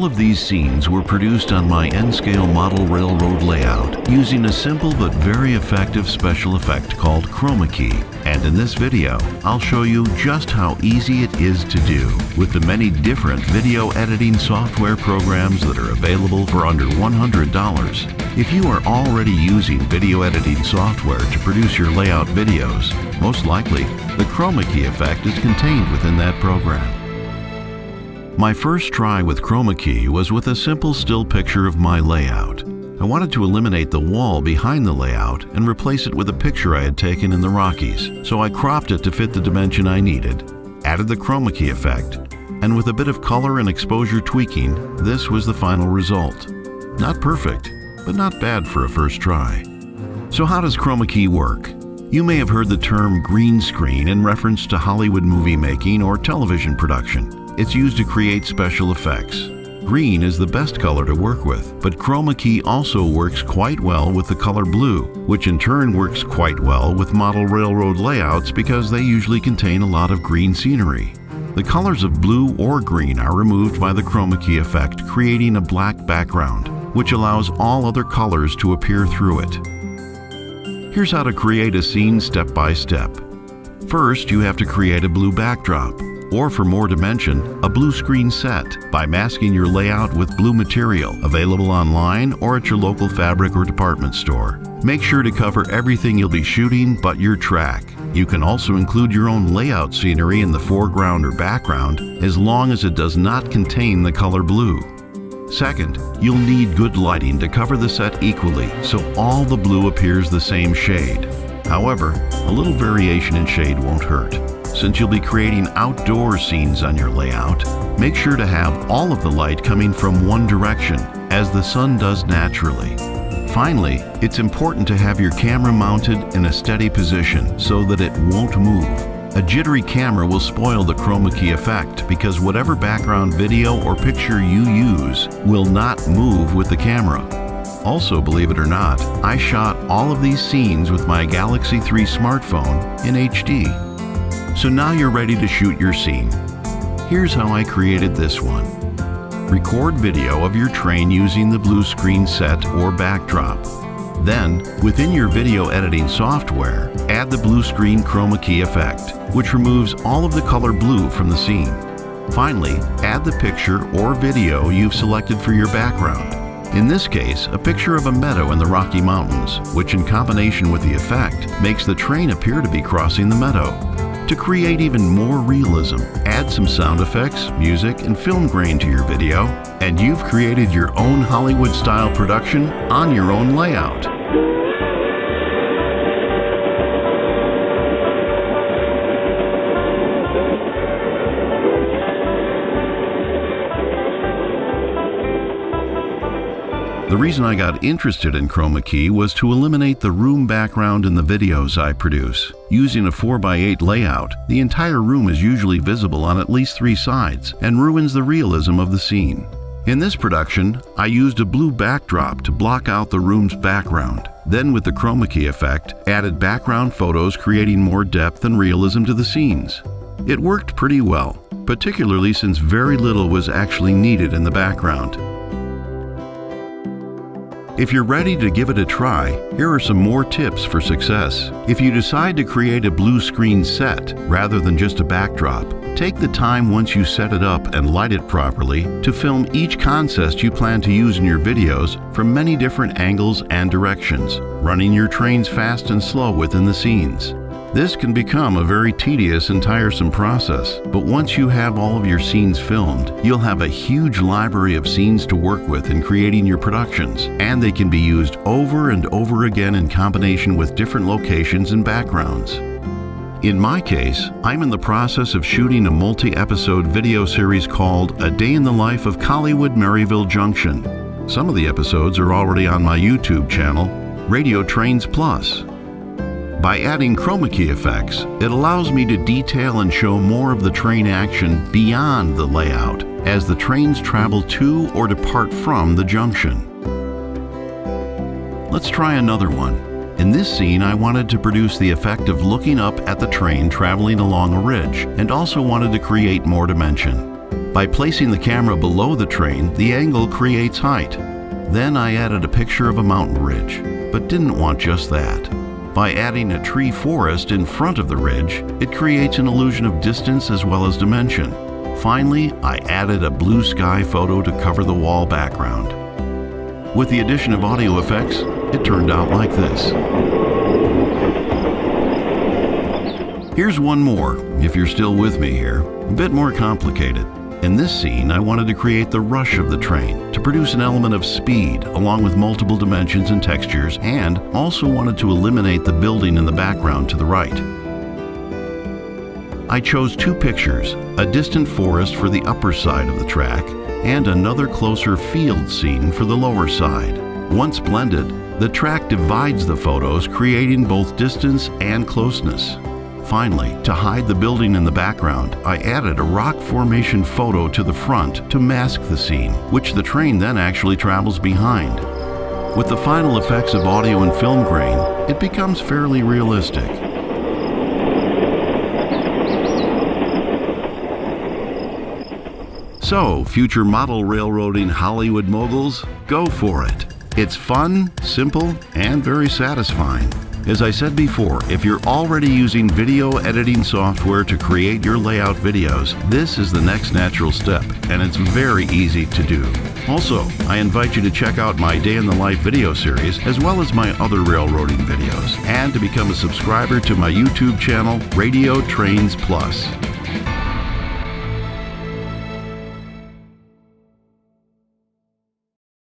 All of these scenes were produced on my N-scale model railroad layout using a simple but very effective special effect called Chroma Key. And in this video, I'll show you just how easy it is to do with the many different video editing software programs that are available for under $100. If you are already using video editing software to produce your layout videos, most likely the Chroma Key effect is contained within that program. My first try with Chroma Key was with a simple still picture of my layout. I wanted to eliminate the wall behind the layout and replace it with a picture I had taken in the Rockies, so I cropped it to fit the dimension I needed, added the Chroma Key effect, and with a bit of color and exposure tweaking, this was the final result. Not perfect, but not bad for a first try. So how does Chroma Key work? You may have heard the term green screen in reference to Hollywood movie making or television production. It's used to create special effects. Green is the best color to work with, but Chroma Key also works quite well with the color blue, which in turn works quite well with model railroad layouts because they usually contain a lot of green scenery. The colors of blue or green are removed by the Chroma Key effect, creating a black background, which allows all other colors to appear through it. Here's how to create a scene step by step. First, you have to create a blue backdrop, or for more dimension, a blue screen set by masking your layout with blue material available online or at your local fabric or department store. Make sure to cover everything you'll be shooting but your track. You can also include your own layout scenery in the foreground or background as long as it does not contain the color blue. Second, you'll need good lighting to cover the set equally so all the blue appears the same shade. However, a little variation in shade won't hurt. Since you'll be creating outdoor scenes on your layout, make sure to have all of the light coming from one direction, as the sun does naturally. Finally, it's important to have your camera mounted in a steady position so that it won't move. A jittery camera will spoil the Chroma Key effect because whatever background video or picture you use will not move with the camera. Also, believe it or not, I shot all of these scenes with my Galaxy 3 smartphone in HD. So now you're ready to shoot your scene. Here's how I created this one. Record video of your train using the blue screen set or backdrop. Then, within your video editing software, add the blue screen Chroma Key effect, which removes all of the color blue from the scene. Finally, add the picture or video you've selected for your background. In this case, a picture of a meadow in the Rocky Mountains, which in combination with the effect makes the train appear to be crossing the meadow. To create even more realism, add some sound effects, music, and film grain to your video, and you've created your own Hollywood-style production on your own layout. The reason I got interested in Chroma Key was to eliminate the room background in the videos I produce. Using a 4x8 layout, the entire room is usually visible on at least 3 sides and ruins the realism of the scene. In this production, I used a blue backdrop to block out the room's background. Then with the Chroma Key effect, added background photos creating more depth and realism to the scenes. It worked pretty well, particularly since very little was actually needed in the background. If you're ready to give it a try, here are some more tips for success. If you decide to create a blue screen set rather than just a backdrop, take the time once you set it up and light it properly to film each concept you plan to use in your videos from many different angles and directions, running your trains fast and slow within the scenes. This can become a very tedious and tiresome process, but once you have all of your scenes filmed, you'll have a huge library of scenes to work with in creating your productions, and they can be used over and over again in combination with different locations and backgrounds. In my case, I'm in the process of shooting a multi-episode video series called A Day in the Life of Collywood Maryville Junction. Some of the episodes are already on my YouTube channel, Radio Trains Plus. By adding Chroma Key effects, it allows me to detail and show more of the train action beyond the layout as the trains travel to or depart from the junction. Let's try another one. In this scene, I wanted to produce the effect of looking up at the train traveling along a ridge and also wanted to create more dimension. By placing the camera below the train, the angle creates height. Then I added a picture of a mountain ridge, but didn't want just that. By adding a tree forest in front of the ridge, it creates an illusion of distance as well as dimension. Finally, I added a blue sky photo to cover the wall background. With the addition of audio effects, it turned out like this. Here's one more, if you're still with me here, a bit more complicated. In this scene, I wanted to create the rush of the train to produce an element of speed along with multiple dimensions and textures, and also wanted to eliminate the building in the background to the right. I chose two pictures, a distant forest for the upper side of the track and another closer field scene for the lower side. Once blended, the track divides the photos, creating both distance and closeness. Finally, to hide the building in the background, I added a rock formation photo to the front to mask the scene, which the train then actually travels behind. With the final effects of audio and film grain, it becomes fairly realistic. So, future model railroading Hollywood moguls, go for it. It's fun, simple, and very satisfying. As I said before, if you're already using video editing software to create your layout videos, this is the next natural step, and it's very easy to do. Also, I invite you to check out my Day in the Life video series, as well as my other railroading videos, and to become a subscriber to my YouTube channel, Radio Trains Plus.